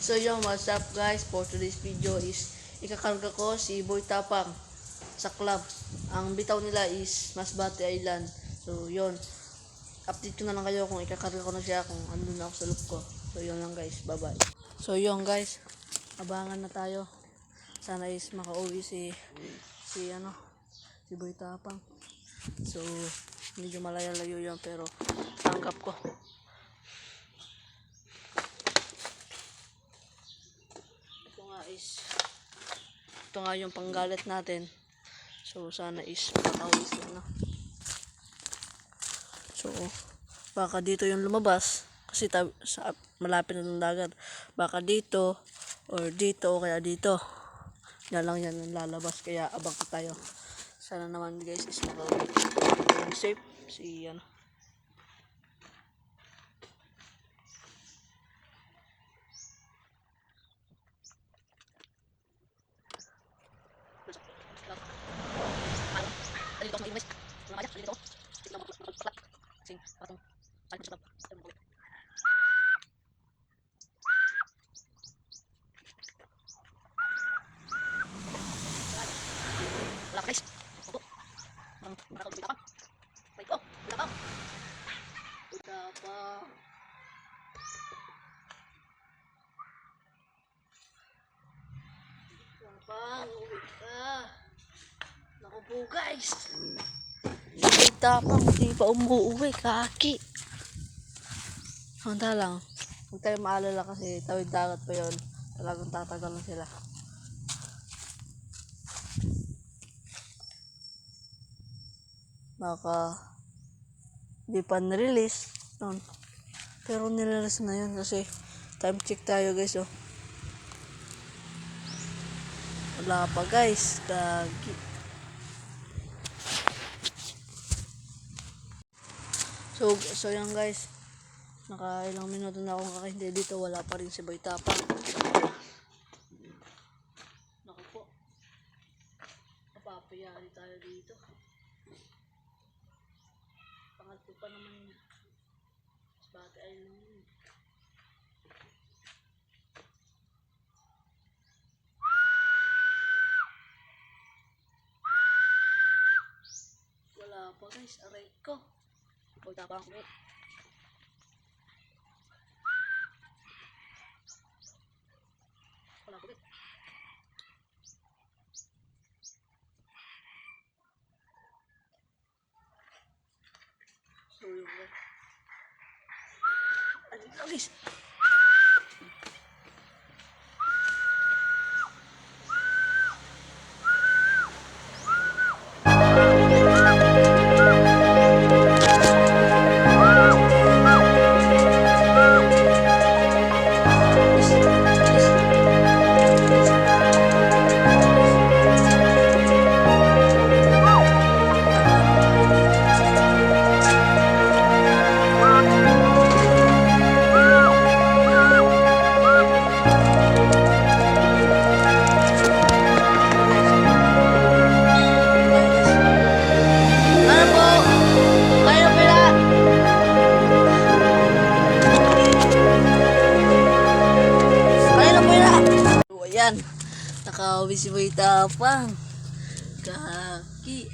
So yung what's up guys, for today's video is ikakarga ko si Boy Tapang sa club. Ang bitaw nila is Masbate Island. So yun, update ko na lang kayo kung ikakarga ko na siya, kung andun na ako sa loop ko. So yun lang guys, bye bye. So yun guys, abangan na tayo. Sana is makauwi si Boy Tapang. So medyo malayo-layo yun pero tanggap ko. Ito nga yung panggalit natin. So sana is makauwi sila. So baka dito yung lumabas kasi malapit na ng dagat. Baka dito or dito o kaya dito. Yan lang yan ang lalabas, kaya abang tayo. Sana naman guys is makauwi. Safe si Tapang, uwi ka. Naku po guys. Tapang, di pa umuwi, kaki. Handa lang. Huwag tayo maalala kasi tawid dagat pa yun. Talagang tatagal na sila. Baka di pa nirelease noon. Pero nirelease na yun kasi time check tayo guys. Oh. Wala pa guys, gagi. So yan guys, naka ilang minuto na akong kakahindi dito, wala pa rin si Boy Tapang. Naku po, napapayari tayo dito. Pangatlo pa naman niya, Masbate Island. Wala pa guys, aray ko. Boy Tapang ulit. Wala pa ulit. So yun guys. Aling lang guys. Ayan, nakauwi si Boy Tapang. Kaki.